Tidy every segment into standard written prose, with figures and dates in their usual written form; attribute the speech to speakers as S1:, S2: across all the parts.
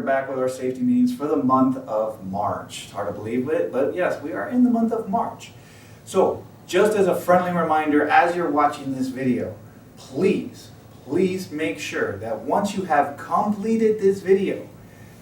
S1: we're back with our safety meetings for the month of March. It's hard to believe it, but yes, we are in the month of March. So, just as a friendly reminder, as you're watching this video, please make sure that once you have completed this video,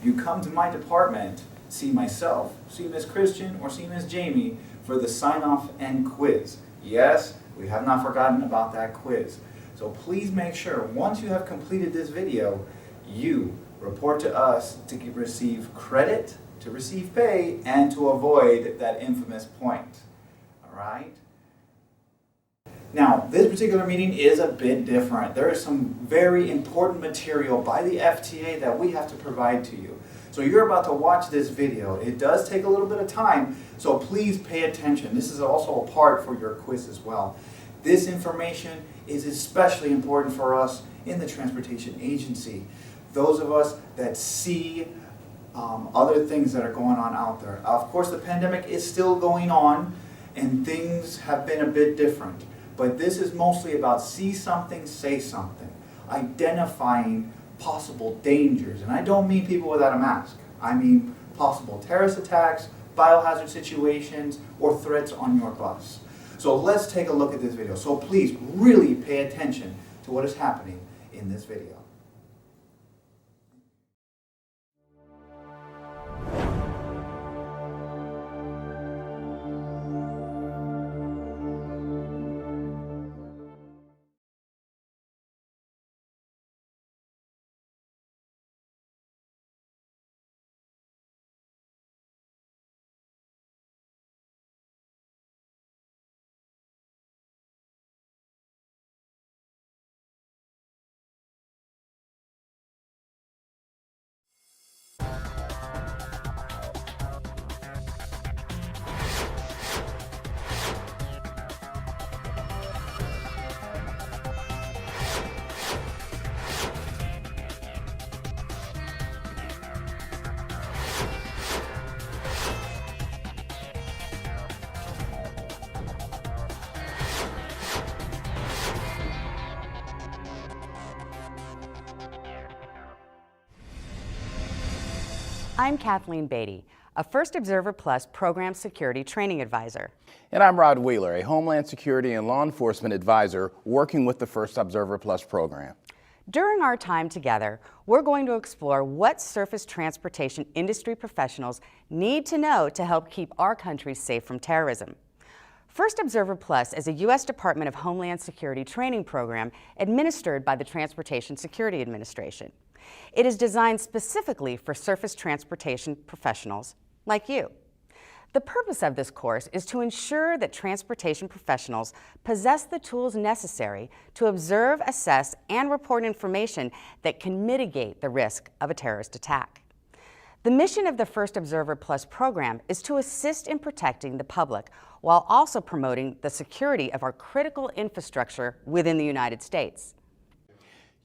S1: you come to my department, see myself, see Miss Christian, or see Miss Jamie for the sign-off and quiz. Yes, we have not forgotten about that quiz. So please make sure, once you have completed this video, you report to us to receive credit, to receive pay, and to avoid that infamous point. All right? Now, this particular meeting is a bit different. There is some very important material by the FTA that we have to provide to you. So you're about to watch this video. It does take a little bit of time, so please pay attention. This is also a part for your quiz as well. This information is especially important for us in the transportation agency. Those of us that see other things that are going on out there. Of course, the pandemic is still going on and things have been a bit different. But this is mostly about see something, say something. Identifying possible dangers. And I don't mean people without a mask. I mean possible terrorist attacks, biohazard situations, or threats on your bus. So let's take a look at this video. So please really pay attention to what is happening in this video.
S2: I'm Kathleen Beatty, a First Observer Plus Program Security Training Advisor.
S3: And I'm Rod Wheeler, a Homeland Security and Law Enforcement Advisor working with the First Observer Plus program.
S2: During our time together, we're going to explore what surface transportation industry professionals need to know to help keep our country safe from terrorism. First Observer Plus is a U.S. Department of Homeland Security training program administered by the Transportation Security Administration. It is designed specifically for surface transportation professionals like you. The purpose of this course is to ensure that transportation professionals possess the tools necessary to observe, assess, and report information that can mitigate the risk of a terrorist attack. The mission of the First Observer Plus program is to assist in protecting the public while also promoting the security of our critical infrastructure within the United States.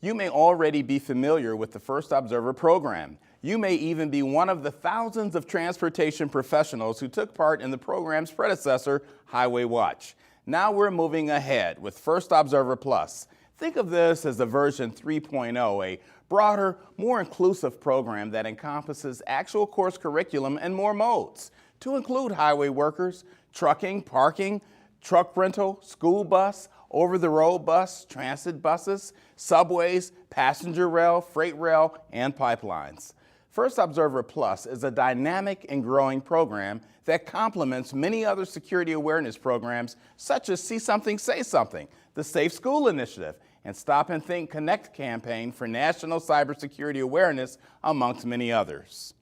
S3: You may already be familiar with the First Observer program. You may even be one of the thousands of transportation professionals who took part in the program's predecessor, Highway Watch. Now we're moving ahead with First Observer Plus. Think of this as the version 3.0, a broader, more inclusive program that encompasses actual course curriculum and more modes, to include highway workers, trucking, parking, truck rental, school bus, over-the-road bus, transit buses, subways, passenger rail, freight rail, and pipelines. First Observer Plus is a dynamic and growing program that complements many other security awareness programs such as See Something, Say Something, the Safe School Initiative, and Stop and Think Connect campaign for national cybersecurity awareness, amongst many others.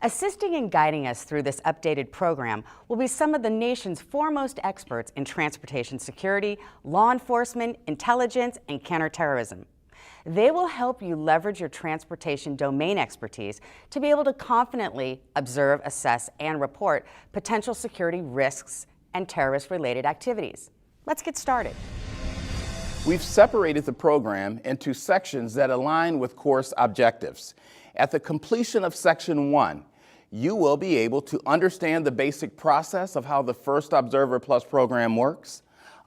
S2: Assisting and guiding us through this updated program will be some of the nation's foremost experts in transportation security, law enforcement, intelligence, and counterterrorism. They will help you leverage your transportation domain expertise to be able to confidently observe, assess, and report potential security risks and terrorist-related activities. Let's get started.
S3: We've separated the program into sections that align with course objectives. At the completion of Section 1, you will be able to understand the basic process of how the First Observer Plus program works,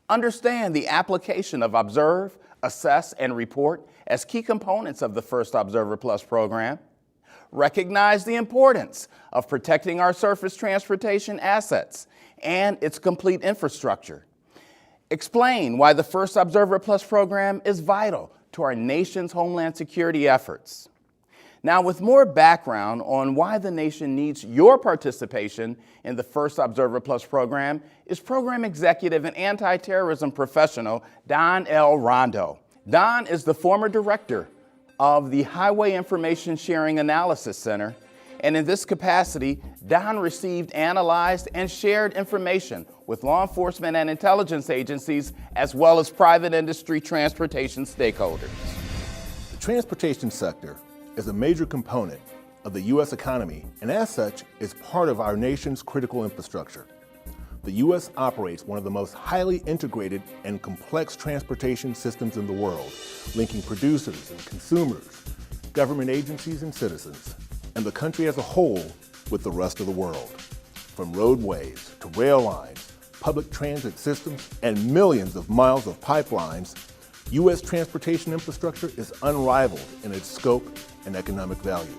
S3: understand the application of observe, assess, and report as key components of the First Observer Plus program, recognize the importance of protecting our surface transportation assets and its complete infrastructure. Explain why the First Observer Plus program is vital to our nation's homeland security efforts. Now, with more background on why the nation needs your participation in the First Observer Plus program is Program Executive and Anti-Terrorism Professional Don L. Rondo. Don is the former director of the Highway Information Sharing Analysis Center, and in this capacity, Don received, analyzed, and shared information with law enforcement and intelligence agencies, as well as private industry transportation stakeholders.
S4: The transportation sector is a major component of the U.S. economy, and as such, is part of our nation's critical infrastructure. The U.S. operates one of the most highly integrated and complex transportation systems in the world, linking producers and consumers, government agencies and citizens, and the country as a whole with the rest of the world. From roadways to rail lines, public transit systems, and millions of miles of pipelines, U.S. transportation infrastructure is unrivaled in its scope and economic value.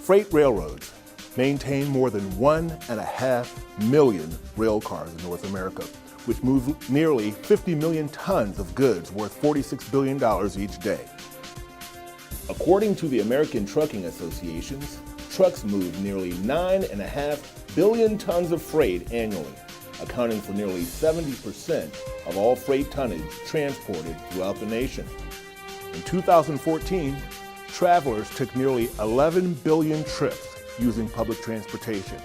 S4: Freight railroads maintain more than 1.5 million rail cars in North America, which move nearly 50 million tons of goods worth $46 billion each day. According to the American Trucking Associations, trucks move nearly 9.5 billion tons of freight annually, accounting for nearly 70% of all freight tonnage transported throughout the nation. In 2014, travelers took nearly 11 billion trips using public transportation.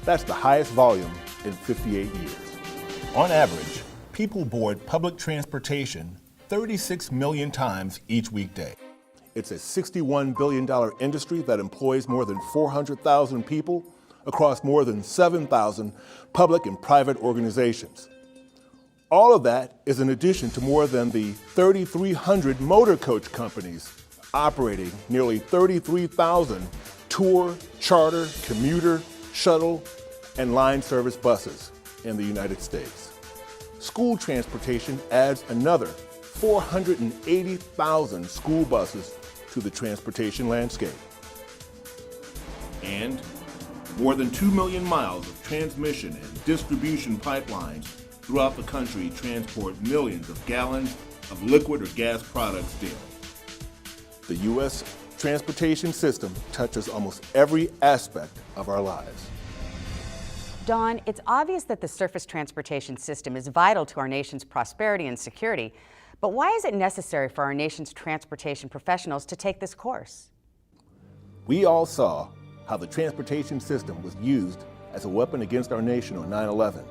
S4: That's the highest volume in 58 years. On average, people board public transportation 36 million times each weekday. It's a $61 billion industry that employs more than 400,000 people across more than 7,000 public and private organizations. All of that is in addition to more than the 3,300 motor coach companies operating nearly 33,000 tour, charter, commuter, shuttle, and line service buses in the United States. School transportation adds another 480,000 school buses to the transportation landscape. And more than 2 million miles of transmission and distribution pipelines throughout the country transport millions of gallons of liquid or gas products daily. The U.S. transportation system touches almost every aspect of our lives.
S2: Don, it's obvious that the surface transportation system is vital to our nation's prosperity and security, but why is it necessary for our nation's transportation professionals to take this course?
S4: We all saw how the transportation system was used as a weapon against our nation on 9/11,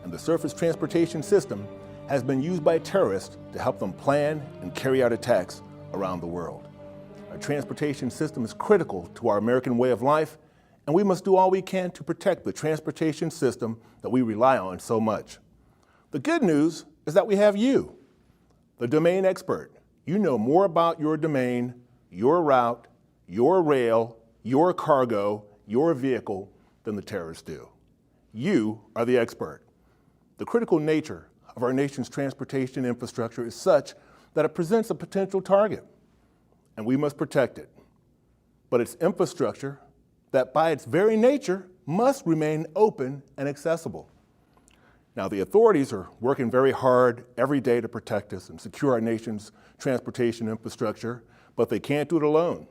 S4: and the surface transportation system has been used by terrorists to help them plan and carry out attacks around the world. Our transportation system is critical to our American way of life, and we must do all we can to protect the transportation system that we rely on so much. The good news is that we have you, the domain expert. You know more about your domain, your route, your rail, your cargo, your vehicle than the terrorists do. You are the expert. The critical nature of our nation's transportation infrastructure is such that it presents a potential target, and we must protect it. But it's infrastructure that by its very nature must remain open and accessible. Now, the authorities are working very hard every day to protect us and secure our nation's transportation infrastructure, but they can't do it alone.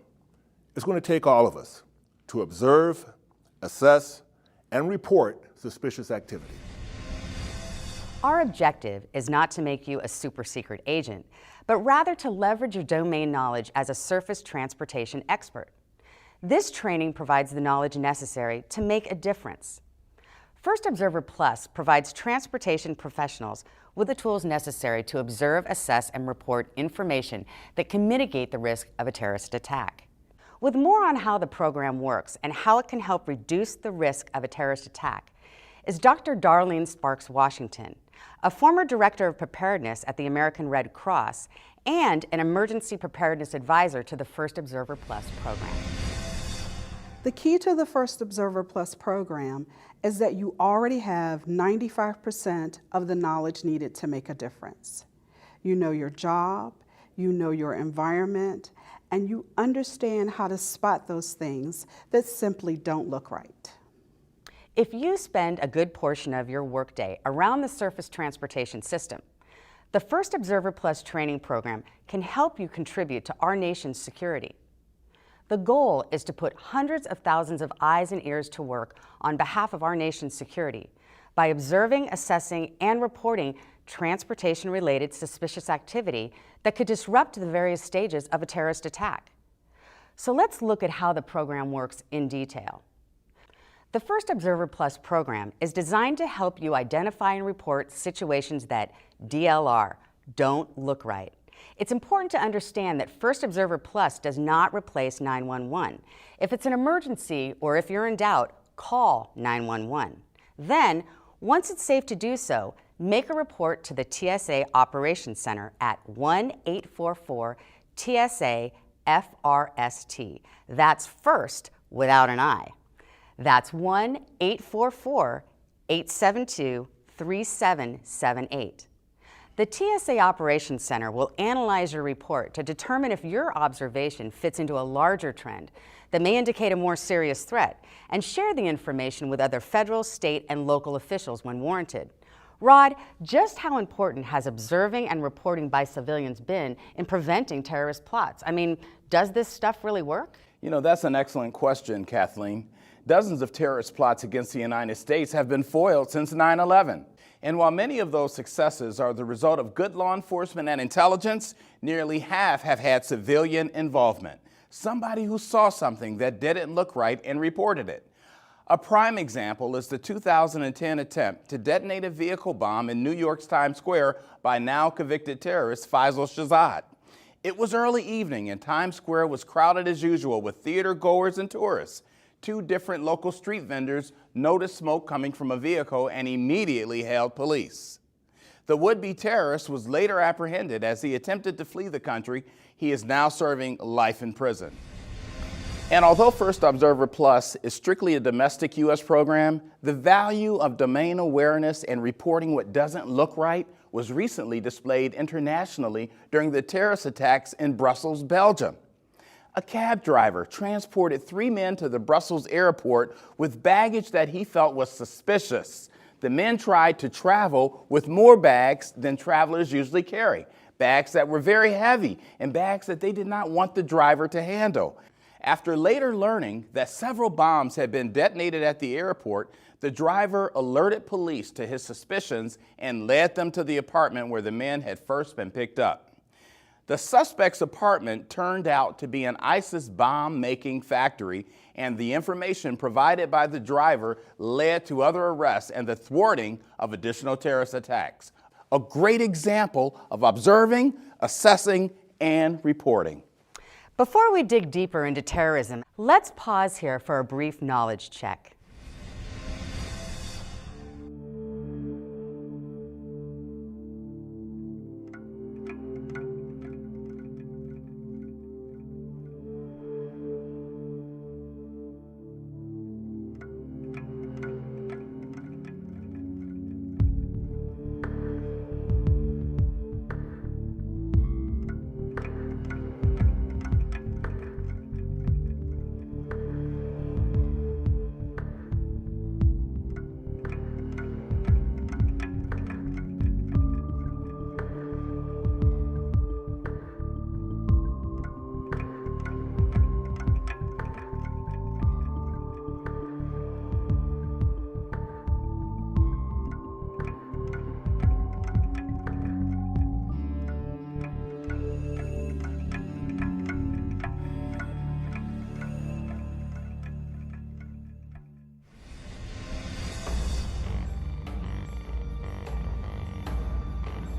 S4: It's going to take all of us to observe, assess, and report suspicious activity.
S2: Our objective is not to make you a super secret agent, but rather to leverage your domain knowledge as a surface transportation expert. This training provides the knowledge necessary to make a difference. First Observer Plus provides transportation professionals with the tools necessary to observe, assess, and report information that can mitigate the risk of a terrorist attack. With more on how the program works and how it can help reduce the risk of a terrorist attack is Dr. Darlene Sparks Washington, a former director of preparedness at the American Red Cross and an emergency preparedness advisor to the First Observer Plus program.
S5: The key to the First Observer Plus program is that you already have 95% of the knowledge needed to make a difference. You know your job, you know your environment, and you understand how to spot those things that simply don't look right.
S2: If you spend a good portion of your workday around the surface transportation system, the First Observer Plus training program can help you contribute to our nation's security. The goal is to put hundreds of thousands of eyes and ears to work on behalf of our nation's security by observing, assessing, and reporting transportation-related suspicious activity that could disrupt the various stages of a terrorist attack. So let's look at how the program works in detail. The First Observer Plus program is designed to help you identify and report situations that DLR, don't look right. It's important to understand that First Observer Plus does not replace 911. If it's an emergency or if you're in doubt, call 911. Then, once it's safe to do so, make a report to the TSA Operations Center at 1-844-TSA-FRST. That's FIRST without an I. That's 1-844-872-3778. The TSA Operations Center will analyze your report to determine if your observation fits into a larger trend that may indicate a more serious threat and share the information with other federal, state, and local officials when warranted. Rod, just how important has observing and reporting by civilians been in preventing terrorist plots? I mean, does this stuff really work?
S3: You know, that's an excellent question, Kathleen. Dozens of terrorist plots against the United States have been foiled since 9/11. And while many of those successes are the result of good law enforcement and intelligence, nearly half have had civilian involvement. Somebody who saw something that didn't look right and reported it. A prime example is the 2010 attempt to detonate a vehicle bomb in New York's Times Square by now convicted terrorist Faisal Shahzad. It was early evening and Times Square was crowded as usual with theater goers and tourists. Two different local street vendors noticed smoke coming from a vehicle and immediately hailed police. The would-be terrorist was later apprehended as he attempted to flee the country. He is now serving life in prison. And although First Observer Plus is strictly a domestic U.S. program, the value of domain awareness and reporting what doesn't look right was recently displayed internationally during the terrorist attacks in Brussels, Belgium. A cab driver transported 3 men to the Brussels airport with baggage that he felt was suspicious. The men tried to travel with more bags than travelers usually carry, bags that were very heavy and bags that they did not want the driver to handle. After later learning that several bombs had been detonated at the airport, the driver alerted police to his suspicions and led them to the apartment where the men had first been picked up. The suspect's apartment turned out to be an ISIS bomb-making factory, and the information provided by the driver led to other arrests and the thwarting of additional terrorist attacks. A great example of observing, assessing, and reporting.
S2: Before we dig deeper into terrorism, let's pause here for a brief knowledge check.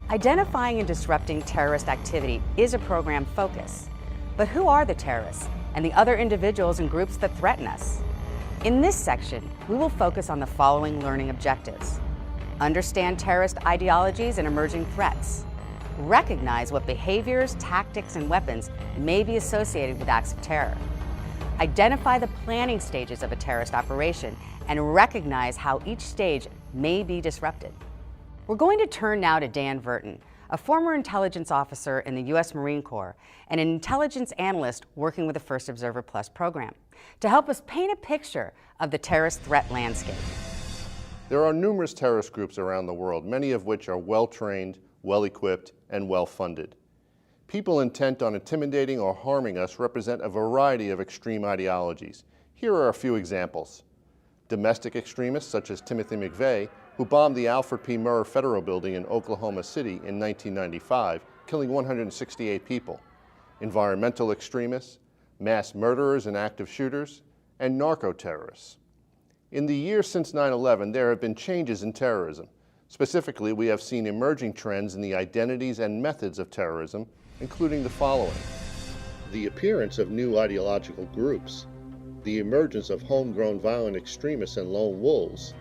S2: Identifying and disrupting terrorist activity is a program focus. But who are the terrorists and the other individuals and groups that threaten us? In this section, we will focus on the following learning objectives. Understand terrorist ideologies and emerging threats. Recognize what behaviors, tactics, and weapons may be associated with acts of terror. Identify the planning stages of a terrorist operation and recognize how each stage may be disrupted. We're going to turn now to Dan Verton, a former intelligence officer in the U.S. Marine Corps, and an intelligence analyst working with the First Observer Plus program, to help us paint a picture of the terrorist threat landscape.
S6: There are numerous terrorist groups around the world, many of which are well-trained, well-equipped, and well-funded. People intent on intimidating or harming us represent a variety of extreme ideologies. Here are a few examples. Domestic extremists such as Timothy McVeigh, who bombed the Alfred P. Murrah Federal Building in Oklahoma City in 1995, killing 168 people. Environmental extremists, mass murderers and active shooters, and narco-terrorists. In the years since 9/11, there have been changes in terrorism. Specifically, we have seen emerging trends in the identities and methods of terrorism, including the following: the appearance of new ideological groups, the emergence of homegrown violent extremists and lone wolves,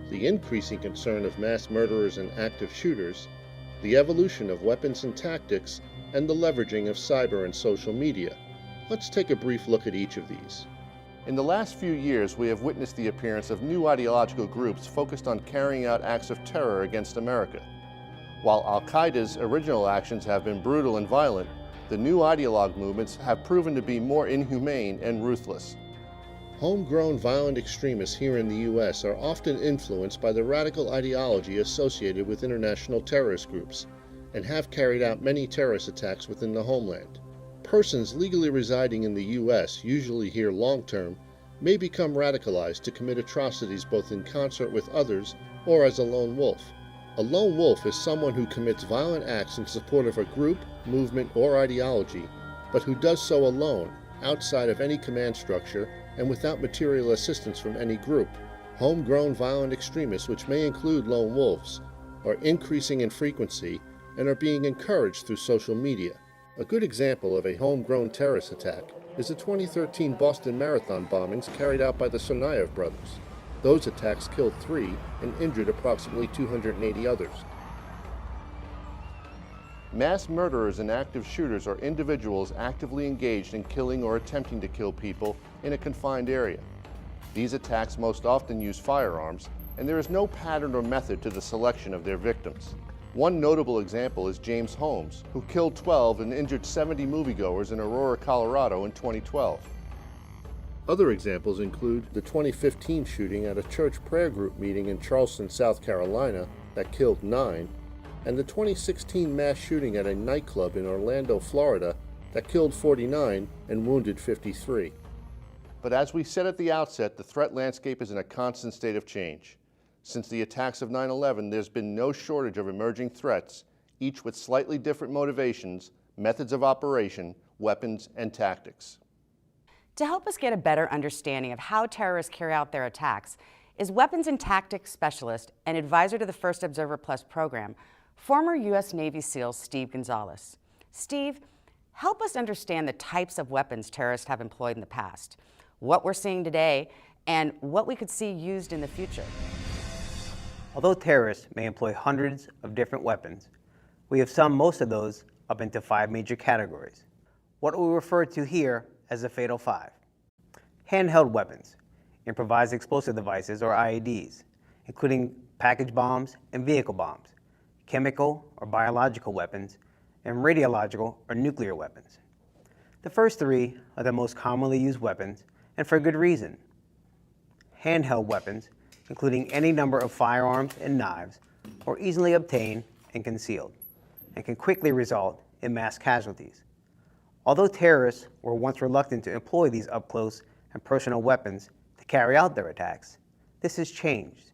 S6: the increasing concern of mass murderers and active shooters, the evolution of weapons and tactics, and the leveraging of cyber and social media. Let's take a brief look at each of these. In the last few years, we have witnessed the appearance of new ideological groups focused on carrying out acts of terror against America. While Al-Qaeda's original actions have been brutal and violent, the new ideologue movements have proven to be more inhumane and ruthless. Homegrown violent extremists here in the U.S. are often influenced by the radical ideology associated with international terrorist groups and have carried out many terrorist attacks within the homeland. Persons legally residing in the U.S., usually here long-term, may become radicalized to commit atrocities both in concert with others or as a lone wolf. A lone wolf is someone who commits violent acts in support of a group, movement, or ideology, but who does so alone, outside of any command structure, and without material assistance from any group. Homegrown violent extremists, which may include lone wolves, are increasing in frequency and are being encouraged through social media. A good example of a homegrown terrorist attack is the 2013 Boston Marathon bombings carried out by the Tsarnaev brothers. Those attacks killed 3 and injured approximately 280 others. Mass murderers and active shooters are individuals actively engaged in killing or attempting to kill people in a confined area. These attacks most often use firearms, and there is no pattern or method to the selection of their victims. One notable example is James Holmes, who killed 12 and injured 70 moviegoers in Aurora, Colorado in 2012. Other examples include the 2015 shooting at a church prayer group meeting in Charleston, South Carolina that killed 9, and the 2016 mass shooting at a nightclub in Orlando, Florida that killed 49 and wounded 53. But as we said at the outset, the threat landscape is in a constant state of change. Since the attacks of 9/11, there's been no shortage of emerging threats, each with slightly different motivations, methods of operation, weapons, and tactics.
S2: To help us get a better understanding of how terrorists carry out their attacks is weapons and tactics specialist and advisor to the First Observer Plus program, former U.S. Navy SEAL Steve Gonzalez. Steve, help us understand the types of weapons terrorists have employed in the past, what we're seeing today, and what we could see used in the future.
S7: Although terrorists may employ hundreds of different weapons, we have summed most of those up into 5 major categories. What we refer to here as the Fatal 5. Handheld weapons, improvised explosive devices or IEDs, including package bombs and vehicle bombs, chemical or biological weapons, and radiological or nuclear weapons. The first 3 are the most commonly used weapons, and for good reason. Handheld weapons, including any number of firearms and knives, are easily obtained and concealed, and can quickly result in mass casualties. Although terrorists were once reluctant to employ these up-close and personal weapons to carry out their attacks, this has changed,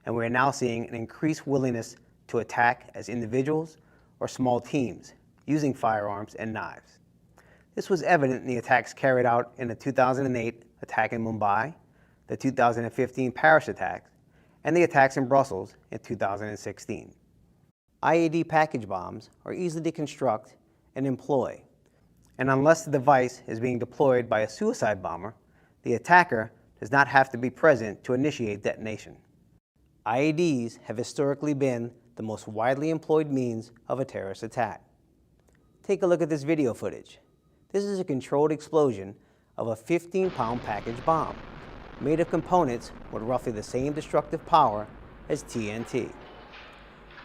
S7: and we are now seeing an increased willingness to attack as individuals or small teams using firearms and knives. This was evident in the attacks carried out in the 2008 attack in Mumbai, the 2015 Paris attacks, and the attacks in Brussels in 2016. IED package bombs are easy to construct and employ, and unless the device is being deployed by a suicide bomber, the attacker does not have to be present to initiate detonation. IEDs have historically been the most widely employed means of a terrorist attack. Take a look at this video footage. This is a controlled explosion of a 15-pound package bomb, made of components with roughly the same destructive power as TNT.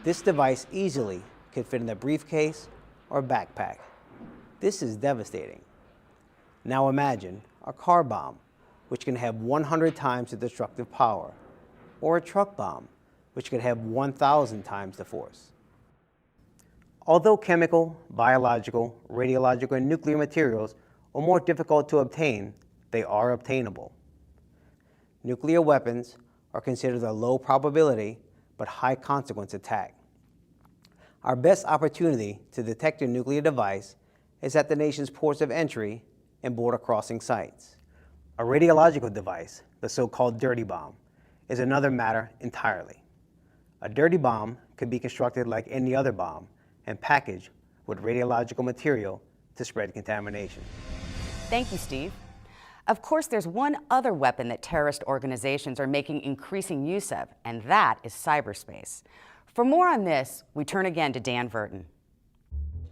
S7: This device easily could fit in a briefcase or backpack. This is devastating. Now imagine a car bomb, which can have 100 times the destructive power, or a truck bomb, which could have 1,000 times the force. Although chemical, biological, radiological, and nuclear materials are more difficult to obtain, they are obtainable. Nuclear weapons are considered a low probability but high consequence attack. Our best opportunity to detect a nuclear device is at the nation's ports of entry and border crossing sites. A radiological device, the so-called dirty bomb, is another matter entirely. A dirty bomb could be constructed like any other bomb and packaged with radiological material to spread contamination.
S2: Thank you, Steve. Of course, there's one other weapon that terrorist organizations are making increasing use of, and that is cyberspace. For more on this, we turn again to Dan Verton.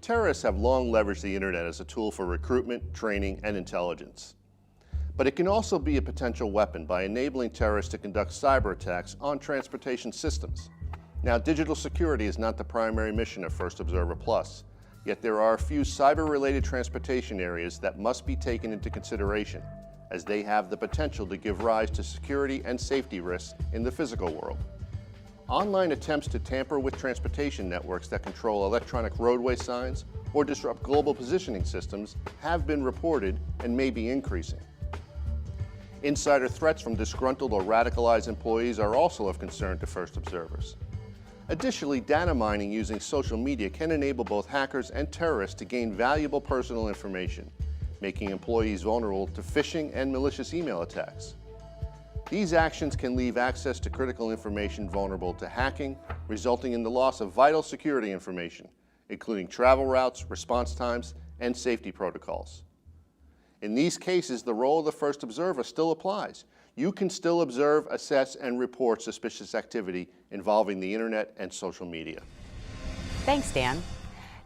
S6: Terrorists have long leveraged the internet as a tool for recruitment, training, and intelligence. But it can also be a potential weapon by enabling terrorists to conduct cyber attacks on transportation systems. Now, digital security is not the primary mission of First Observer Plus, yet there are a few cyber-related transportation areas that must be taken into consideration, as they have the potential to give rise to security and safety risks in the physical world. Online attempts to tamper with transportation networks that control electronic roadway signs or disrupt global positioning systems have been reported and may be increasing. Insider threats from disgruntled or radicalized employees are also of concern to First Observers. Additionally, data mining using social media can enable both hackers and terrorists to gain valuable personal information, making employees vulnerable to phishing and malicious email attacks. These actions can leave access to critical information vulnerable to hacking, resulting in the loss of vital security information, including travel routes, response times, and safety protocols. In these cases, the role of the First Observer still applies. You can still observe, assess, and report suspicious activity involving the internet and social media.
S2: Thanks, Dan.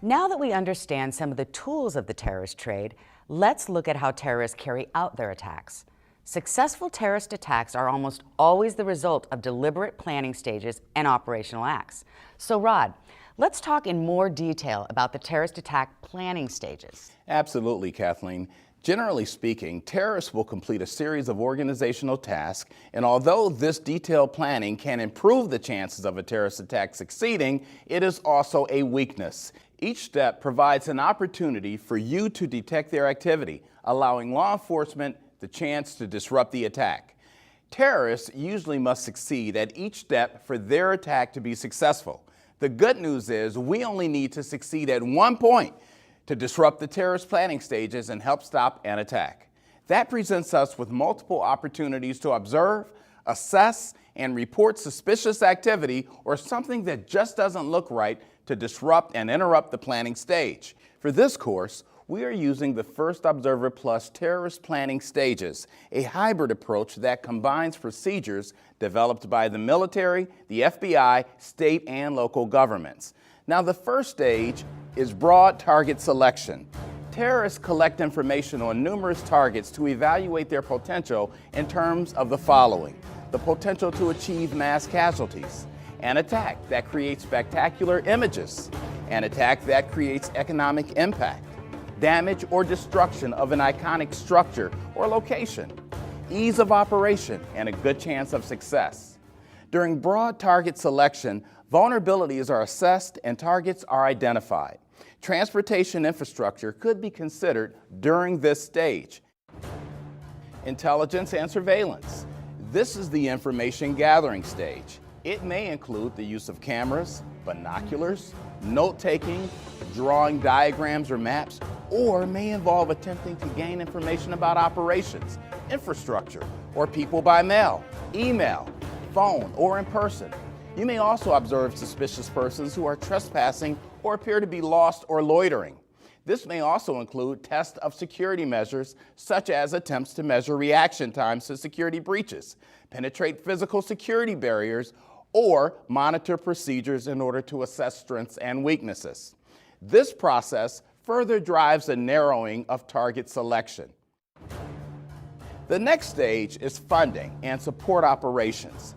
S2: Now that we understand some of the tools of the terrorist trade, let's look at how terrorists carry out their attacks. Successful terrorist attacks are almost always the result of deliberate planning stages and operational acts. So, Rod, let's talk in more detail about the terrorist attack planning stages.
S3: Absolutely, Kathleen. Generally speaking, terrorists will complete a series of organizational tasks, and although this detailed planning can improve the chances of a terrorist attack succeeding, it is also a weakness. Each step provides an opportunity for you to detect their activity, allowing law enforcement the chance to disrupt the attack. Terrorists usually must succeed at each step for their attack to be successful. The good news is we only need to succeed at one point to disrupt the terrorist planning stages and help stop an attack. That presents us with multiple opportunities to observe, assess, and report suspicious activity or something that just doesn't look right to disrupt and interrupt the planning stage. For this course, we are using the First Observer Plus terrorist planning stages, a hybrid approach that combines procedures developed by the military, the FBI, state, and local governments. Now, the first stage is broad target selection. Terrorists collect information on numerous targets to evaluate their potential in terms of the following: the potential to achieve mass casualties, an attack that creates spectacular images, an attack that creates economic impact, damage or destruction of an iconic structure or location, ease of operation, and a good chance of success. During broad target selection, vulnerabilities are assessed and targets are identified. Transportation infrastructure could be considered during this stage. Intelligence and surveillance. This is the information gathering stage. It may include the use of cameras, binoculars, note-taking, drawing diagrams or maps, or may involve attempting to gain information about operations, infrastructure, or people by mail, email, phone, or in person. You may also observe suspicious persons who are trespassing or appear to be lost or loitering. This may also include tests of security measures, such as attempts to measure reaction times to security breaches, penetrate physical security barriers, or monitor procedures in order to assess strengths and weaknesses. This process further drives a narrowing of target selection. The next stage is funding and support operations.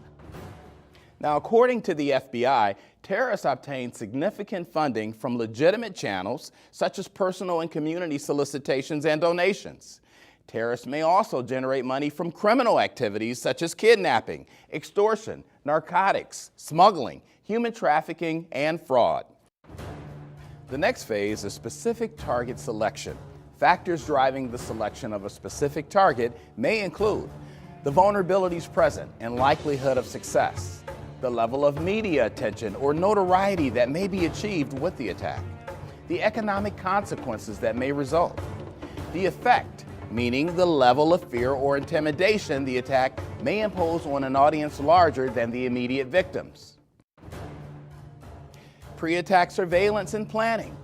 S3: Now, according to the FBI, terrorists obtain significant funding from legitimate channels, such as personal and community solicitations and donations. Terrorists may also generate money from criminal activities such as kidnapping, extortion, narcotics, smuggling, human trafficking, and fraud. The next phase is specific target selection. Factors driving the selection of a specific target may include the vulnerabilities present and likelihood of success, the level of media attention or notoriety that may be achieved with the attack, the economic consequences that may result, the effect, meaning the level of fear or intimidation the attack may impose on an audience larger than the immediate victims. Pre-attack surveillance and planning.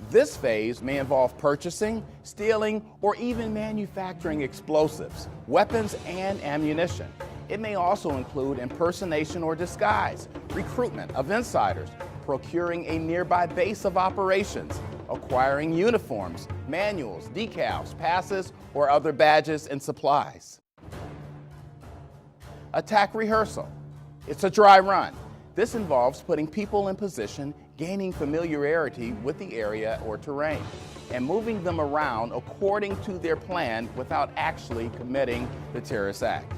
S3: This phase may involve purchasing, stealing, or even manufacturing explosives, weapons, and ammunition. It may also include impersonation or disguise, recruitment of insiders, procuring a nearby base of operations, acquiring uniforms, manuals, decals, passes, or other badges and supplies. Attack rehearsal. It's a dry run. This involves putting people in position, gaining familiarity with the area or terrain, and moving them around according to their plan without actually committing the terrorist act.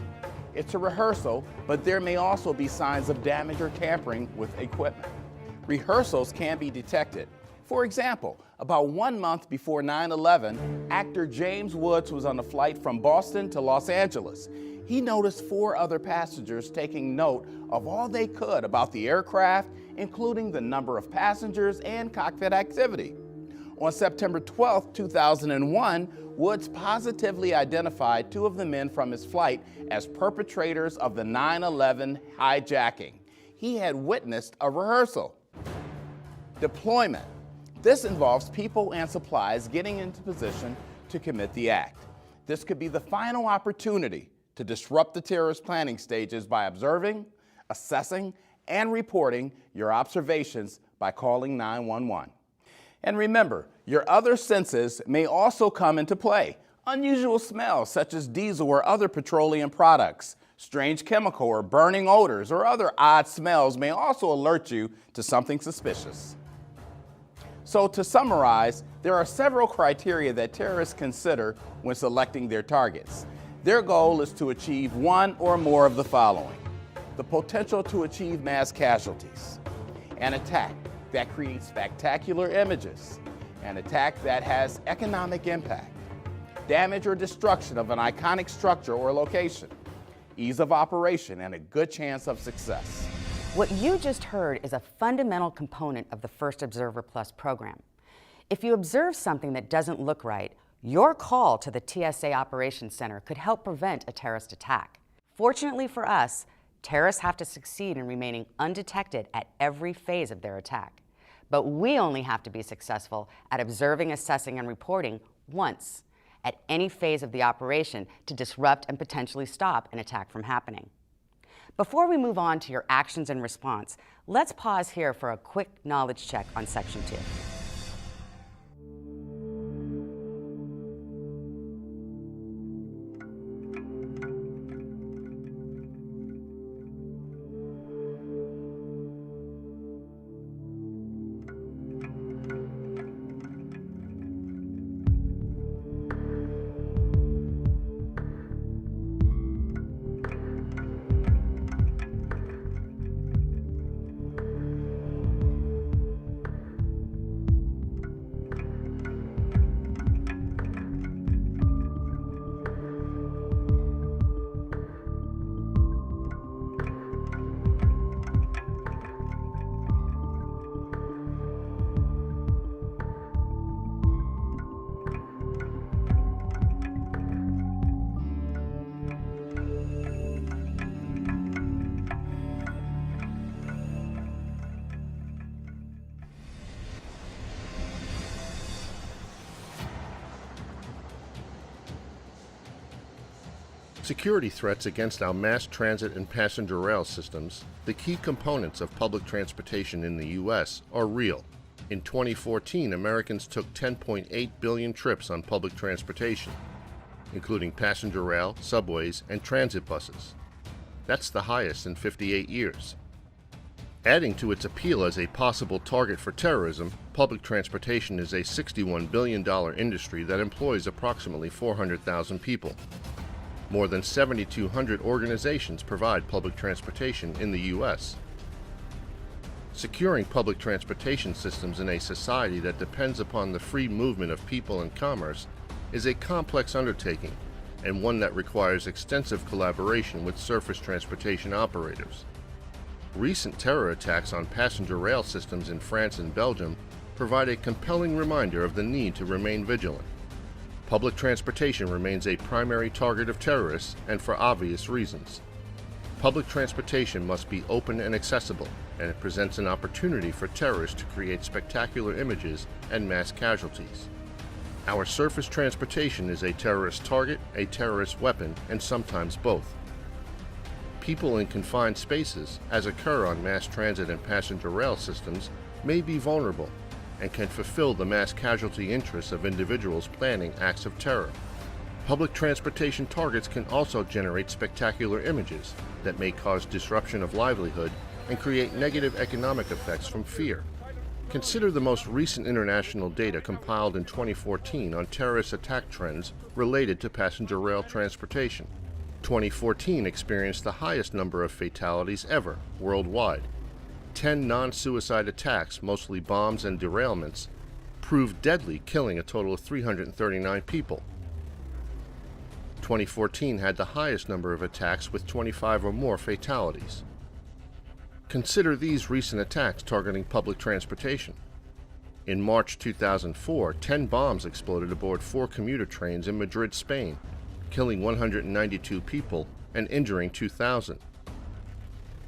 S3: It's a rehearsal, but there may also be signs of damage or tampering with equipment. Rehearsals can be detected. For example, about 1 month before 9/11, actor James Woods was on a flight from Boston to Los Angeles. He noticed 4 other passengers taking note of all they could about the aircraft, including the number of passengers and cockpit activity. On September 12, 2001, Woods positively identified 2 of the men from his flight as perpetrators of the 9/11 hijacking. He had witnessed a rehearsal. Deployment. This involves people and supplies getting into position to commit the act. This could be the final opportunity to disrupt the terrorist planning stages by observing, assessing, and reporting your observations by calling 911. And remember, your other senses may also come into play. Unusual smells such as diesel or other petroleum products, strange chemical or burning odors, or other odd smells may also alert you to something suspicious. So to summarize, there are several criteria that terrorists consider when selecting their targets. Their goal is to achieve one or more of the following: the potential to achieve mass casualties, an attack that creates spectacular images, an attack that has economic impact, damage or destruction of an iconic structure or location, ease of operation, and a good chance of success.
S2: What you just heard is a fundamental component of the First Observer Plus program. If you observe something that doesn't look right, your call to the TSA Operations Center could help prevent a terrorist attack. Fortunately for us, terrorists have to succeed in remaining undetected at every phase of their attack. But we only have to be successful at observing, assessing, and reporting once at any phase of the operation to disrupt and potentially stop an attack from happening. Before we move on to your actions and response, let's pause here for a quick knowledge check on Section 2.
S6: Security threats against our mass transit and passenger rail systems, the key components of public transportation in the U.S., are real. In 2014, Americans took 10.8 billion trips on public transportation, including passenger rail, subways, and transit buses. That's the highest in 58 years. Adding to its appeal as a possible target for terrorism, public transportation is a $61 billion industry that employs approximately 400,000 people. More than 7,200 organizations provide public transportation in the U.S. Securing public transportation systems in a society that depends upon the free movement of people and commerce is a complex undertaking, and one that requires extensive collaboration with surface transportation operators. Recent terror attacks on passenger rail systems in France and Belgium provide a compelling reminder of the need to remain vigilant. Public transportation remains a primary target of terrorists, and for obvious reasons. Public transportation must be open and accessible, and it presents an opportunity for terrorists to create spectacular images and mass casualties. Our surface transportation is a terrorist target, a terrorist weapon, and sometimes both. People in confined spaces, as occur on mass transit and passenger rail systems, may be vulnerable and can fulfill the mass casualty interests of individuals planning acts of terror. Public transportation targets can also generate spectacular images that may cause disruption of livelihood and create negative economic effects from fear. Consider the most recent international data compiled in 2014 on terrorist attack trends related to passenger rail transportation. 2014 experienced the highest number of fatalities ever worldwide. 10 non-suicide attacks, mostly bombs and derailments, proved deadly, killing a total of 339 people. 2014 had the highest number of attacks with 25 or more fatalities. Consider these recent attacks targeting public transportation. In March 2004, 10 bombs exploded aboard 4 commuter trains in Madrid, Spain, killing 192 people and injuring 2,000.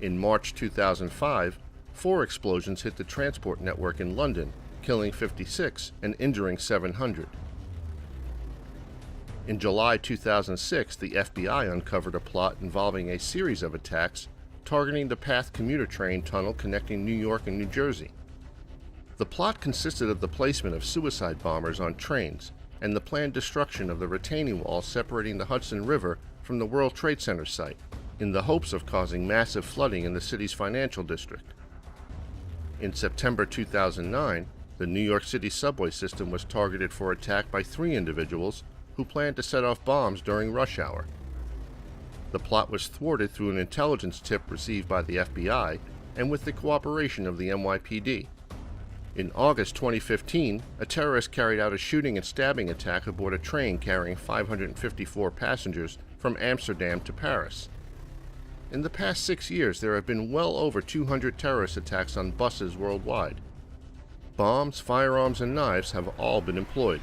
S6: In March 2005, 4 explosions hit the transport network in London, killing 56 and injuring 700. In July 2006, the FBI uncovered a plot involving a series of attacks targeting the PATH commuter train tunnel connecting New York and New Jersey. The plot consisted of the placement of suicide bombers on trains and the planned destruction of the retaining wall separating the Hudson River from the World Trade Center site, in the hopes of causing massive flooding in the city's financial district. In September 2009, the New York City subway system was targeted for attack by 3 individuals who planned to set off bombs during rush hour. The plot was thwarted through an intelligence tip received by the FBI and with the cooperation of the NYPD. In August 2015, a terrorist carried out a shooting and stabbing attack aboard a train carrying 554 passengers from Amsterdam to Paris. In the past 6 years, there have been well over 200 terrorist attacks on buses worldwide. Bombs, firearms, and knives have all been employed.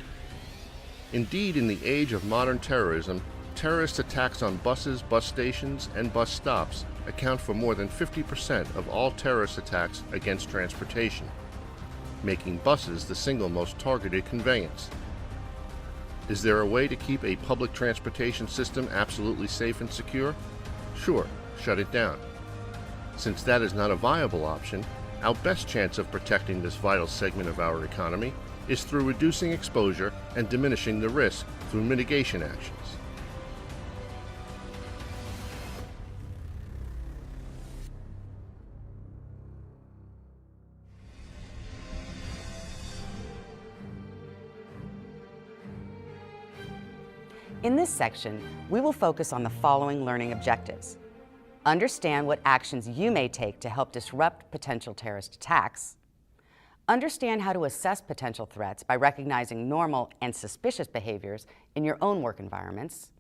S6: Indeed, in the age of modern terrorism, terrorist attacks on buses, bus stations, and bus stops account for more than 50% of all terrorist attacks against transportation, making buses the single most targeted conveyance. Is there a way to keep a public transportation system absolutely safe and secure? Sure, shut it down. Since that is not a viable option, our best chance of protecting this vital segment of our economy is through reducing exposure and diminishing the risk through mitigation actions.
S2: In this section, we will focus on the following learning objectives. Understand what actions you may take to help disrupt potential terrorist attacks. Understand how to assess potential threats by recognizing normal and suspicious behaviors in your own work environments.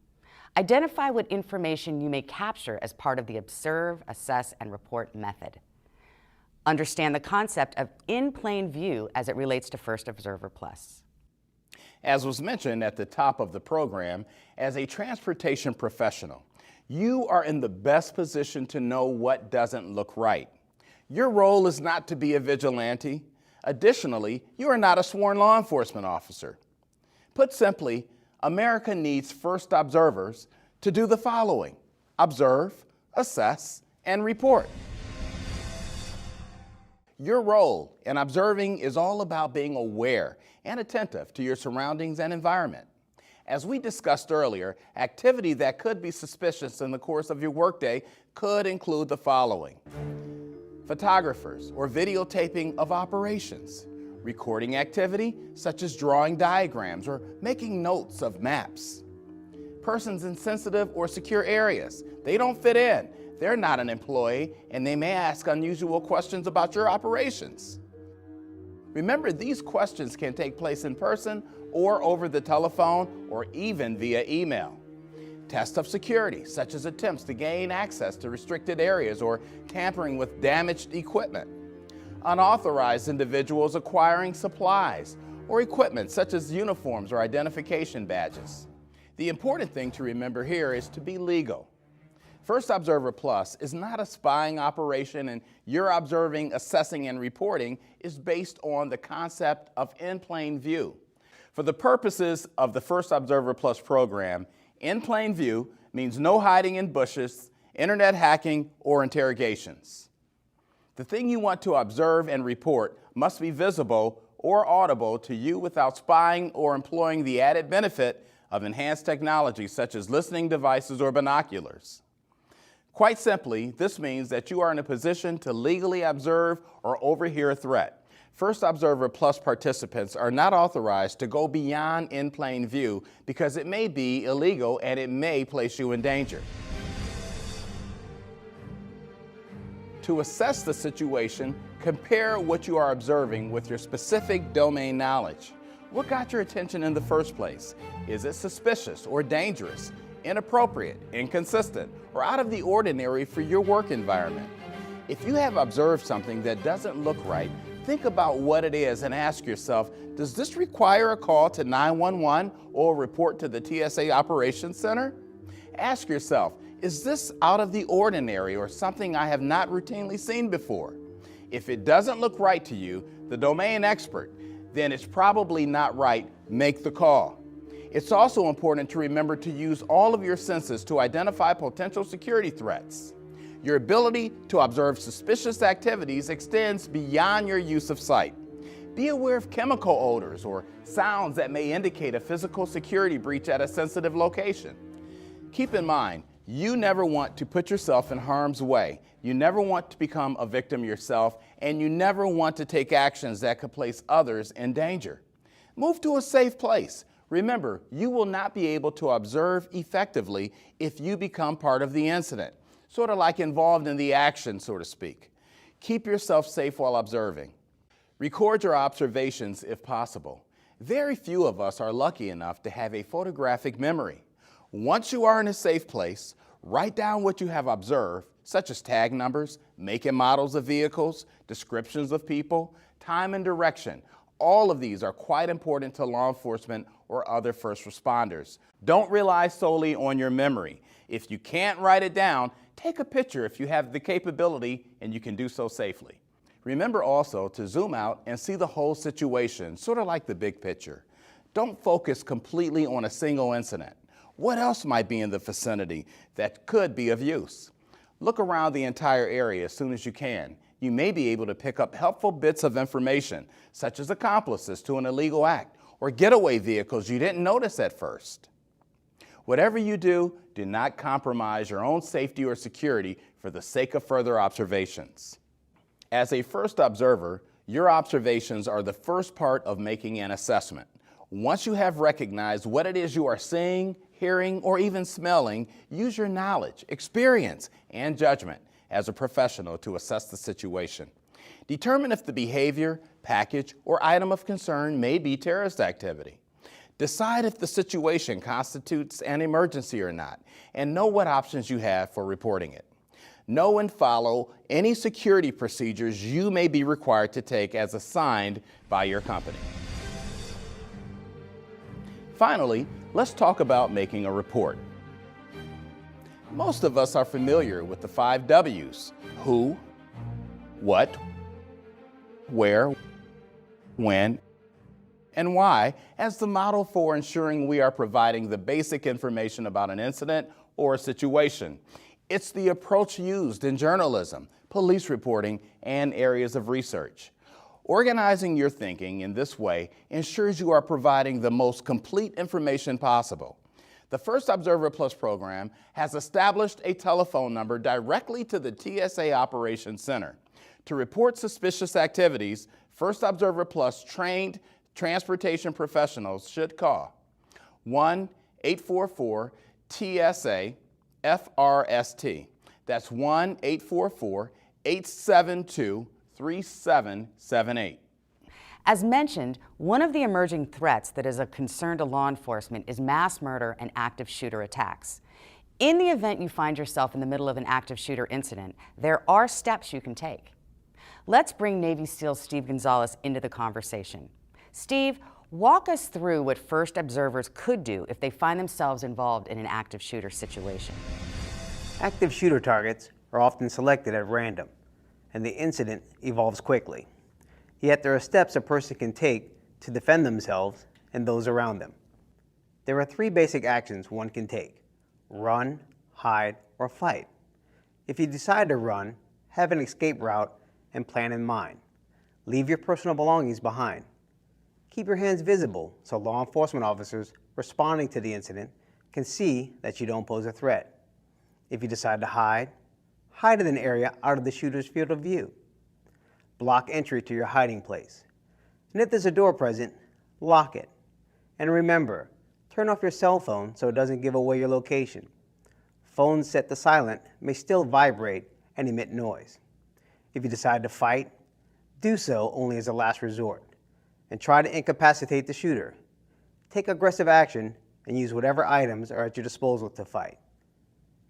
S2: Identify what information you may capture as part of the observe, assess, and report method. Understand the concept of in plain view as it relates to First Observer Plus.
S3: As was mentioned at the top of the program, as a transportation professional, you are in the best position to know what doesn't look right. Your role is not to be a vigilante. Additionally, you are not a sworn law enforcement officer. Put simply, America needs first observers to do the following: observe, assess, and report. Your role in observing is all about being aware and attentive to your surroundings and environment. As we discussed earlier, activity that could be suspicious in the course of your workday could include the following: photographers, or videotaping of operations, recording activity such as drawing diagrams or making notes of maps. Persons in sensitive or secure areas, they don't fit in, they're not an employee, and they may ask unusual questions about your operations. Remember, these questions can take place in person or over the telephone or even via email. Tests of security, such as attempts to gain access to restricted areas or tampering with damaged equipment. Unauthorized individuals acquiring supplies or equipment such as uniforms or identification badges. The important thing to remember here is to be legal. First Observer Plus is not a spying operation, and your observing, assessing, and reporting is based on the concept of in plain view. For the purposes of the First Observer Plus program, in plain view means no hiding in bushes, internet hacking, or interrogations. The thing you want to observe and report must be visible or audible to you without spying or employing the added benefit of enhanced technology such as listening devices or binoculars. Quite simply, this means that you are in a position to legally observe or overhear a threat. First Observer Plus participants are not authorized to go beyond in plain view because it may be illegal and it may place you in danger. To assess the situation, compare what you are observing with your specific domain knowledge. What got your attention in the first place? Is it suspicious or dangerous, inappropriate, inconsistent, or out of the ordinary for your work environment? If you have observed something that doesn't look right, think about what it is and ask yourself, does this require a call to 911 or a report to the TSA Operations Center? Ask yourself, is this out of the ordinary or something I have not routinely seen before? If it doesn't look right to you, the domain expert, then it's probably not right. Make the call. It's also important to remember to use all of your senses to identify potential security threats. Your ability to observe suspicious activities extends beyond your use of sight. Be aware of chemical odors or sounds that may indicate a physical security breach at a sensitive location. Keep in mind, you never want to put yourself in harm's way. You never want to become a victim yourself, and you never want to take actions that could place others in danger. Move to a safe place. Remember, you will not be able to observe effectively if you become part of the incident, sort of like involved in the action, so to speak. Keep yourself safe while observing. Record your observations if possible. Very few of us are lucky enough to have a photographic memory. Once you are in a safe place, write down what you have observed, such as tag numbers, make and models of vehicles, descriptions of people, time and direction. All of these are quite important to law enforcement or other first responders. Don't rely solely on your memory. If you can't write it down, take a picture if you have the capability and you can do so safely. Remember also to zoom out and see the whole situation, sort of like the big picture. Don't focus completely on a single incident. What else might be in the vicinity that could be of use? Look around the entire area as soon as you can. You may be able to pick up helpful bits of information, such as accomplices to an illegal act or getaway vehicles you didn't notice at first. Whatever you do, do not compromise your own safety or security for the sake of further observations. As a first observer, your observations are the first part of making an assessment. Once you have recognized what it is you are seeing, hearing, or even smelling, use your knowledge, experience, and judgment as a professional to assess the situation. Determine if the behavior, package, or item of concern may be terrorist activity. Decide if the situation constitutes an emergency or not, and know what options you have for reporting it. Know and follow any security procedures you may be required to take as assigned by your company. Finally, let's talk about making a report. Most of us are familiar with the 5 W's: who, what, where, when, and why as the model for ensuring we are providing the basic information about an incident or a situation. It's the approach used in journalism, police reporting, and areas of research. Organizing your thinking in this way ensures you are providing the most complete information possible. The First Observer Plus program has established a telephone number directly to the TSA Operations Center. To report suspicious activities, First Observer Plus trained transportation professionals should call 1-844-TSA-FRST. That's 1-844-872-3778.
S2: As mentioned, one of the emerging threats that is a concern to law enforcement is mass murder and active shooter attacks. In the event you find yourself in the middle of an active shooter incident, there are steps you can take. Let's bring Navy SEAL Steve Gonzalez into the conversation. Steve, walk us through what first observers could do if they find themselves involved in an active shooter situation.
S7: Active shooter targets are often selected at random, and the incident evolves quickly. Yet there are steps a person can take to defend themselves and those around them. There are 3 basic actions one can take: run, hide, or fight. If you decide to run, have an escape route and plan in mind. Leave your personal belongings behind. Keep your hands visible so law enforcement officers responding to the incident can see that you don't pose a threat. If you decide to hide, hide in an area out of the shooter's field of view. Block entry to your hiding place. And if there's a door present, lock it. And remember, turn off your cell phone so it doesn't give away your location. Phones set to silent may still vibrate and emit noise. If you decide to fight, do so only as a last resort, and try to incapacitate the shooter. Take aggressive action and use whatever items are at your disposal to fight.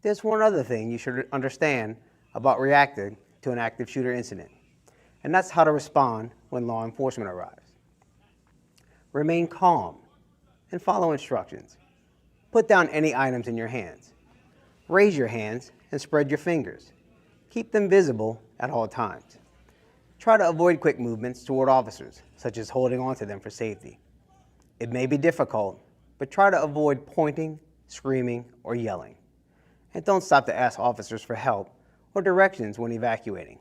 S7: There's one other thing you should understand about reacting to an active shooter incident, and that's how to respond when law enforcement arrives. Remain calm and follow instructions. Put down any items in your hands. Raise your hands and spread your fingers. Keep them visible at all times. Try to avoid quick movements toward officers, such as holding onto them for safety. It may be difficult, but try to avoid pointing, screaming, or yelling. And don't stop to ask officers for help or directions when evacuating.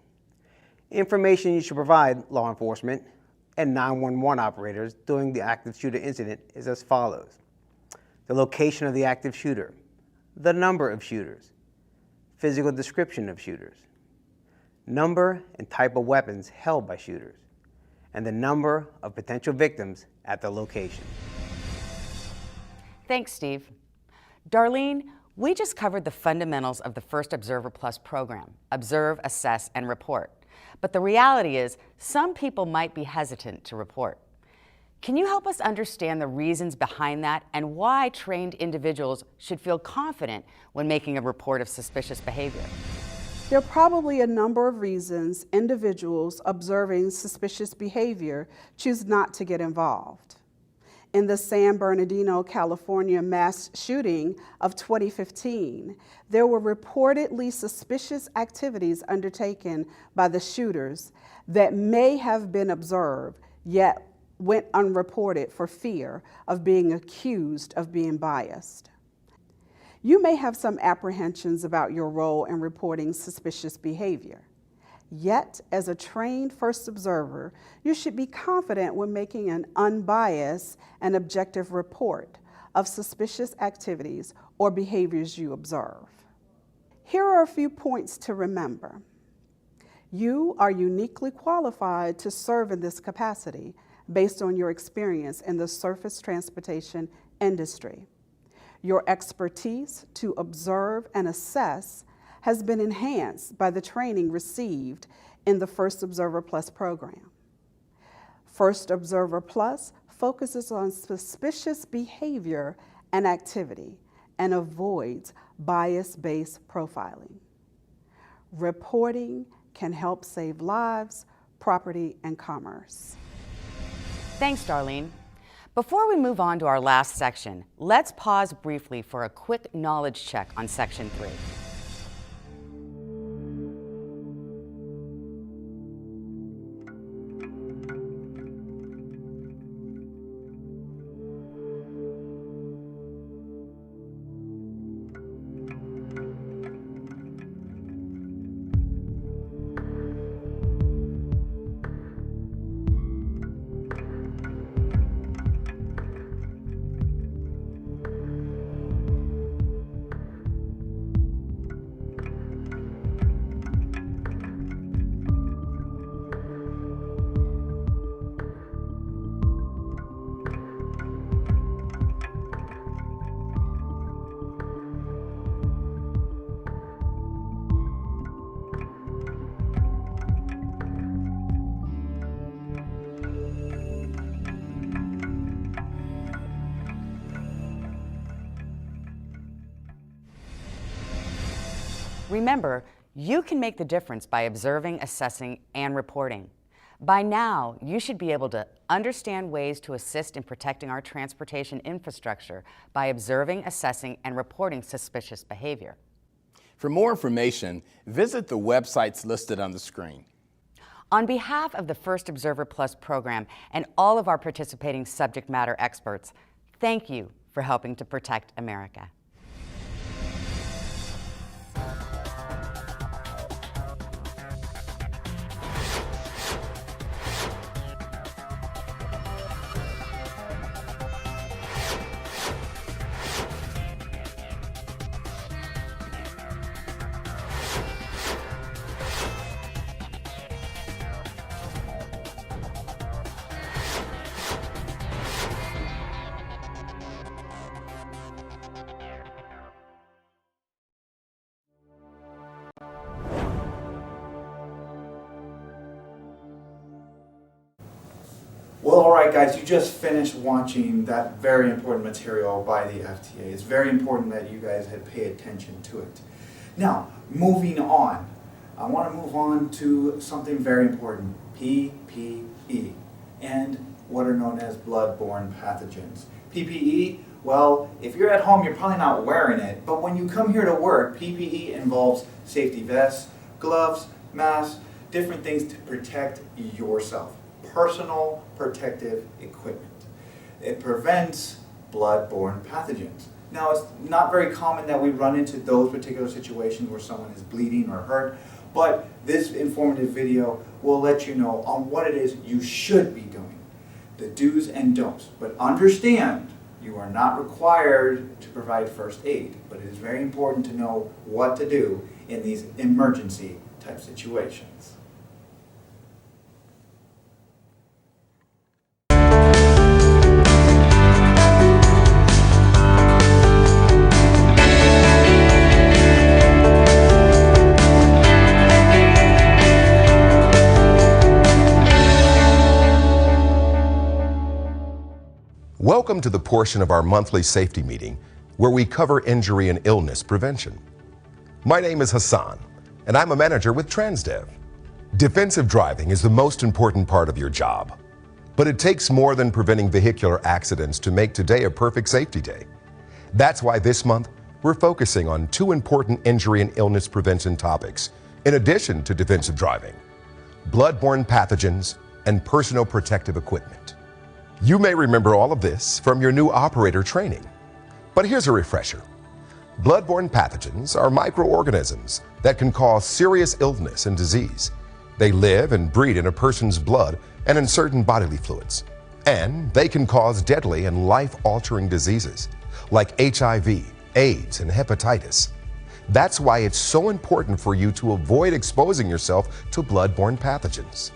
S7: Information you should provide law enforcement and 911 operators during the active shooter incident is as follows: the location of the active shooter, the number of shooters, physical description of shooters, number and type of weapons held by shooters, and the number of potential victims at the location.
S2: Thanks, Steve. Darlene, we just covered the fundamentals of the First Observer Plus program: observe, assess, and report. But the reality is, some people might be hesitant to report. Can you help us understand the reasons behind that and why trained individuals should feel confident when making a report of suspicious behavior?
S5: There are probably a number of reasons individuals observing suspicious behavior choose not to get involved. In the San Bernardino, California mass shooting of 2015, there were reportedly suspicious activities undertaken by the shooters that may have been observed, yet went unreported for fear of being accused of being biased. You may have some apprehensions about your role in reporting suspicious behavior. Yet, as a trained first observer, you should be confident when making an unbiased and objective report of suspicious activities or behaviors you observe. Here are a few points to remember. You are uniquely qualified to serve in this capacity based on your experience in the surface transportation industry. Your expertise to observe and assess has been enhanced by the training received in the First Observer Plus program. First Observer Plus focuses on suspicious behavior and activity and avoids bias-based profiling. Reporting can help save lives, property, and commerce.
S2: Thanks, Darlene. Before we move on to our last section, let's pause briefly for a quick knowledge check on Section 3. Remember, you can make the difference by observing, assessing, and reporting. By now, you should be able to understand ways to assist in protecting our transportation infrastructure by observing, assessing, and reporting suspicious behavior.
S3: For more information, visit the websites listed on the screen.
S2: On behalf of the First Observer Plus program and all of our participating subject matter experts, thank you for helping to protect America.
S1: Well, all right, guys, you just finished watching that very important material by the FTA. It's very important that you guys had paid attention to it. Now, moving on, I want to move on to something very important, PPE, and what are known as blood-borne pathogens. PPE, well, if you're at home, you're probably not wearing it, but when you come here to work, PPE involves safety vests, gloves, masks, different things to protect yourself. Personal protective equipment. It prevents blood-borne pathogens. Now, it's not very common that we run into those particular situations where someone is bleeding or hurt, but this informative video will let you know on what it is you should be doing, the do's and don'ts. But understand, you are not required to provide first aid, but it is very important to know what to do in these emergency type situations.
S8: Welcome to the portion of our monthly safety meeting where we cover injury and illness prevention. My name is Hassan, and I'm a manager with Transdev. Defensive driving is the most important part of your job, but it takes more than preventing vehicular accidents to make today a perfect safety day. That's why this month we're focusing on two important injury and illness prevention topics in addition to defensive driving: blood-borne pathogens and personal protective equipment. You may remember all of this from your new operator training, but here's a refresher. Blood-borne pathogens are microorganisms that can cause serious illness and disease. They live and breed in a person's blood and in certain bodily fluids, and they can cause deadly and life-altering diseases like HIV, AIDS, and hepatitis. That's why it's so important for you to avoid exposing yourself to blood-borne pathogens.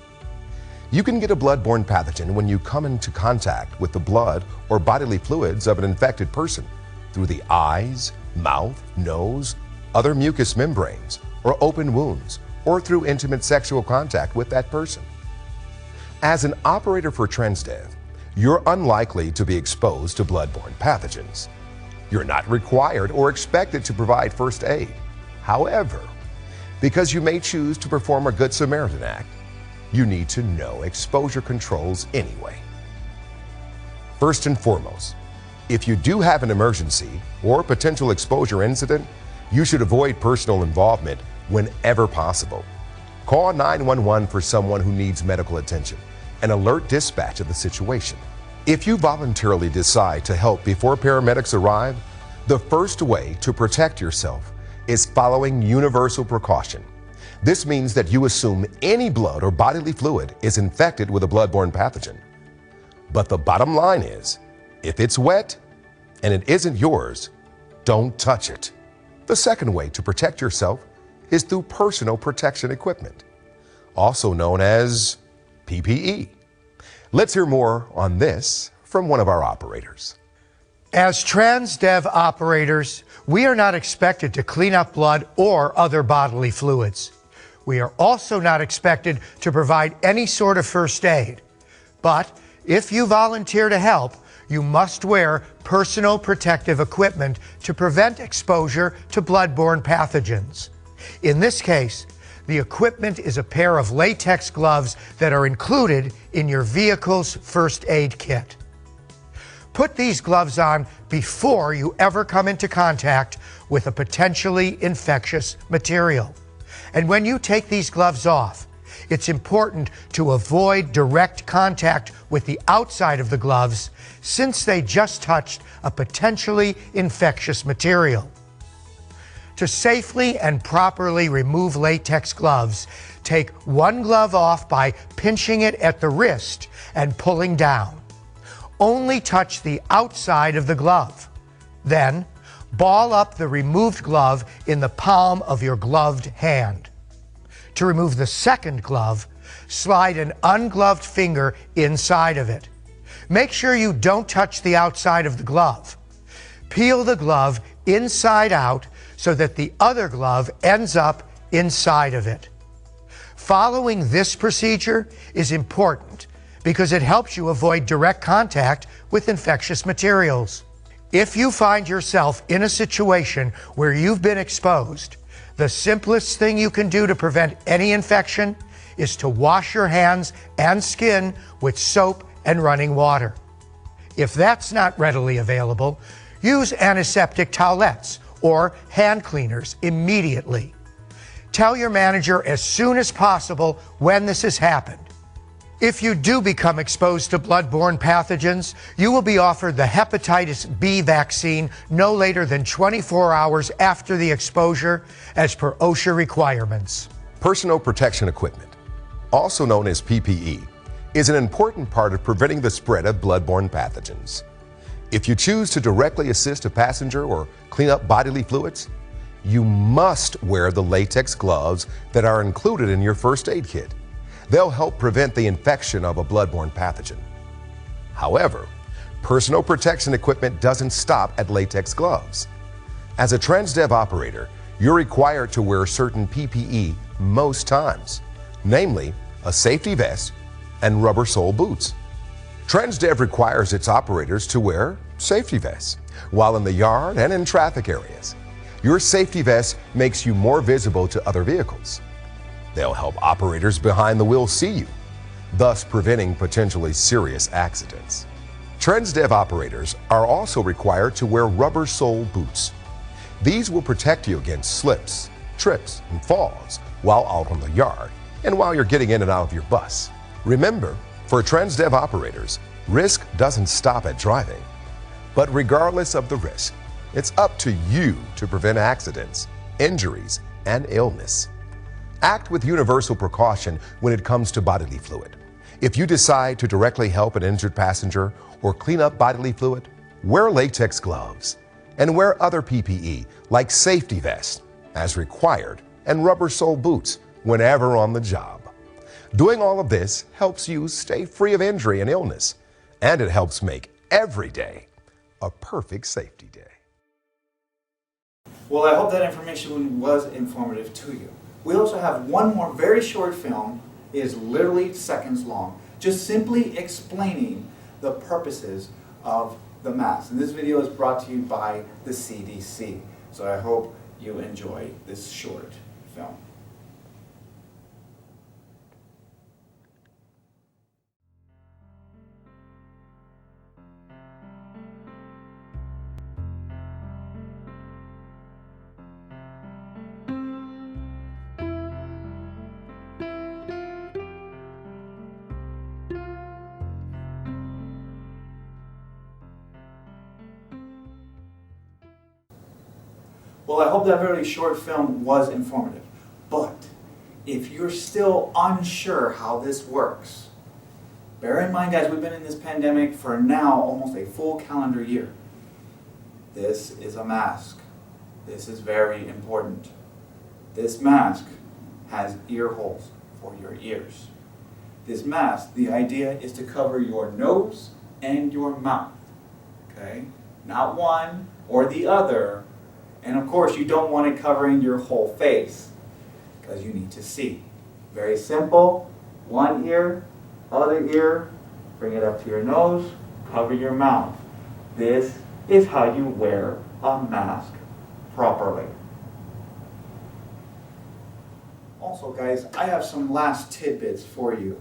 S8: You can get a blood-borne pathogen when you come into contact with the blood or bodily fluids of an infected person through the eyes, mouth, nose, other mucous membranes, or open wounds, or through intimate sexual contact with that person. As an operator for Transdev, you're unlikely to be exposed to blood-borne pathogens. You're not required or expected to provide first aid. However, because you may choose to perform a Good Samaritan act, you need to know exposure controls anyway. First and foremost, if you do have an emergency or potential exposure incident, you should avoid personal involvement whenever possible. Call 911 for someone who needs medical attention and alert dispatch of the situation. If you voluntarily decide to help before paramedics arrive, the first way to protect yourself is following universal precaution. This means that you assume any blood or bodily fluid is infected with a blood-borne pathogen. But the bottom line is, if it's wet and it isn't yours, don't touch it. The second way to protect yourself is through personal protection equipment, also known as PPE. Let's hear more on this from one of our operators.
S9: As Transdev operators, we are not expected to clean up blood or other bodily fluids. We are also not expected to provide any sort of first aid. But if you volunteer to help, you must wear personal protective equipment to prevent exposure to blood-borne pathogens. In this case, the equipment is a pair of latex gloves that are included in your vehicle's first aid kit. Put these gloves on before you ever come into contact with a potentially infectious material. And when you take these gloves off, it's important to avoid direct contact with the outside of the gloves since they just touched a potentially infectious material. To safely and properly remove latex gloves, take one glove off by pinching it at the wrist and pulling down. Only touch the outside of the glove. Then, ball up the removed glove in the palm of your gloved hand. To remove the second glove, slide an ungloved finger inside of it. Make sure you don't touch the outside of the glove. Peel the glove inside out so that the other glove ends up inside of it. Following this procedure is important because it helps you avoid direct contact with infectious materials. If you find yourself in a situation where you've been exposed, the simplest thing you can do to prevent any infection is to wash your hands and skin with soap and running water. If that's not readily available, use antiseptic towelettes or hand cleaners immediately. Tell your manager as soon as possible when this has happened. If you do become exposed to bloodborne pathogens, you will be offered the hepatitis B vaccine no later than 24 hours after the exposure, as per OSHA requirements.
S8: Personal protection equipment, also known as PPE, is an important part of preventing the spread of bloodborne pathogens. If you choose to directly assist a passenger or clean up bodily fluids, you must wear the latex gloves that are included in your first aid kit. They'll help prevent the infection of a bloodborne pathogen. However, personal protection equipment doesn't stop at latex gloves. As a Transdev operator, you're required to wear certain PPE most times, namely a safety vest and rubber sole boots. Transdev requires its operators to wear safety vests while in the yard and in traffic areas. Your safety vest makes you more visible to other vehicles. They'll help operators behind the wheel see you, thus preventing potentially serious accidents. Transdev operators are also required to wear rubber sole boots. These will protect you against slips, trips, and falls while out on the yard and while you're getting in and out of your bus. Remember, for Transdev operators, risk doesn't stop at driving. But regardless of the risk, it's up to you to prevent accidents, injuries, and illness. Act with universal precaution when it comes to bodily fluid. If you decide to directly help an injured passenger or clean up bodily fluid, wear latex gloves and wear other PPE like safety vests as required and rubber sole boots whenever on the job. Doing all of this helps you stay free of injury and illness, and it helps make every day a perfect safety day.
S1: Well, I hope that information was informative to you. We also have one more very short film. It is literally seconds long, just simply explaining the purposes of the mask. And this video is brought to you by the CDC. So I hope you enjoy this short film. Well, I hope that very short film was informative. But if you're still unsure how this works, bear in mind, guys, we've been in this pandemic for now almost a full calendar year. This is a mask. This is very important. This mask has ear holes for your ears. This mask, the idea is to cover your nose and your mouth. Okay? Not one or the other. And of course, you don't want it covering your whole face because you need to see. Very simple. One ear, other ear, bring it up to your nose, cover your mouth. This is how you wear a mask properly. also, guys, I have some last tidbits for you.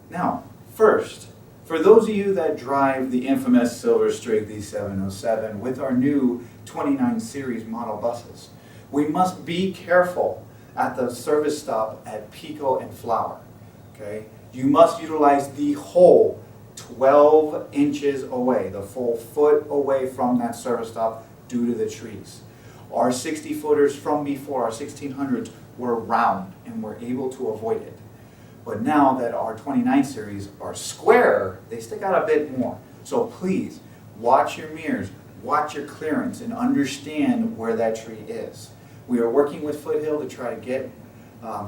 S1: Now, first, for those of you that drive the infamous Silver Streak D707 with our new 29 series model buses, we must be careful at the service stop at Pico and Flower. Okay? You must utilize the whole 12 inches away, the full foot away from that service stop due to the trees. Our 60-footers from before, our 1600s, were round and were able to avoid it. But now that our 29 series are square, they stick out a bit more. So please, watch your mirrors, watch your clearance, and understand where that tree is. We are working with Foothill to try to get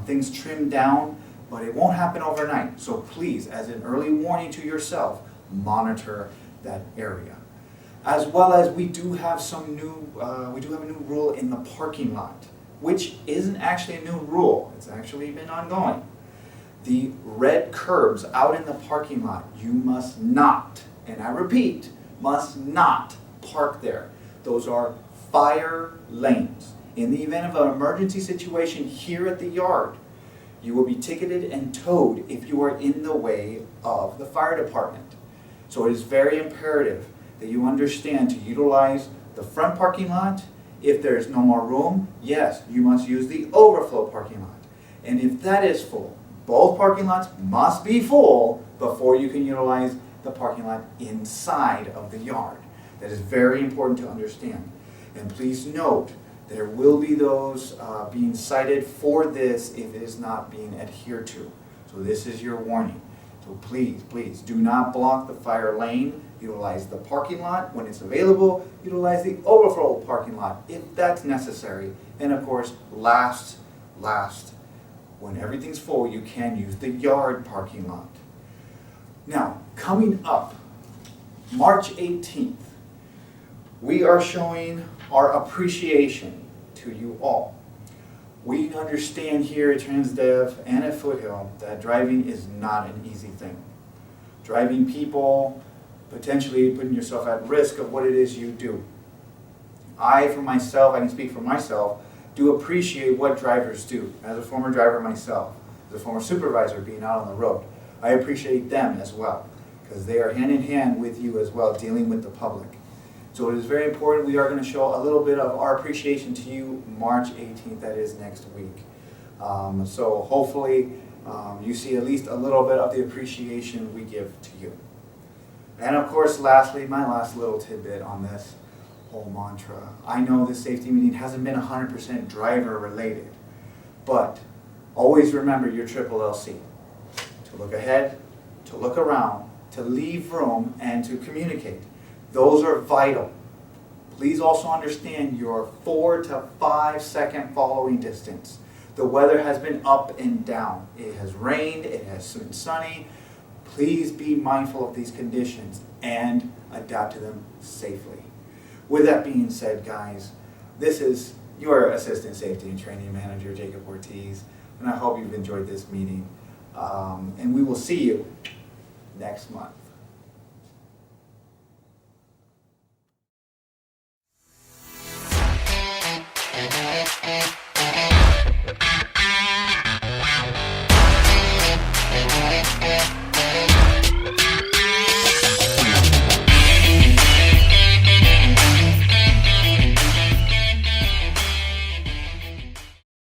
S1: things trimmed down, but it won't happen overnight. So please, as an early warning to yourself, monitor that area. As well as we do have a new rule in the parking lot, which isn't actually a new rule. It's actually been ongoing. The red curbs out in the parking lot, you must not, and I repeat, must not park there. Those are fire lanes. In the event of an emergency situation here at the yard, you will be ticketed and towed if you are in the way of the fire department. So it is very imperative that you understand to utilize the front parking lot. If there is no more room, yes, you must use the overflow parking lot. And if that is full, both parking lots must be full before you can utilize the parking lot inside of the yard. That is very important to understand. And please note, there will be those being cited for this if it is not being adhered to. So this is your warning. So please, please do not block the fire lane. Utilize the parking lot when it's available. Utilize the overflow parking lot if that's necessary. And of course, last, when everything's full, you can use the yard parking lot. Now, coming up, March 18th, we are showing our appreciation to you all. We understand here at Transdev and at Foothill that driving is not an easy thing. Driving people, potentially putting yourself at risk of what it is you do. I, for myself, I can speak for myself, do appreciate what drivers do. As a former driver myself, as a former supervisor being out on the road, I appreciate them as well, because they are hand in hand with you as well, dealing with the public. So it is very important. We are going to show a little bit of our appreciation to you March 18th, that is next week. So hopefully you see at least a little bit of the appreciation we give to you. And of course, lastly, my last little tidbit on this whole mantra. I know this safety meeting hasn't been 100% driver related, but always remember your triple LC. To look ahead, to look around, to leave room, and to communicate. Those are vital. Please also understand your 4 to 5 second following distance. The weather has been up and down. It has rained, it has been sunny. Please be mindful of these conditions and adapt to them safely. With that being said, guys, this is your Assistant Safety and Training Manager, Jacob Ortiz, and I hope you've enjoyed this meeting. And we will see you next month.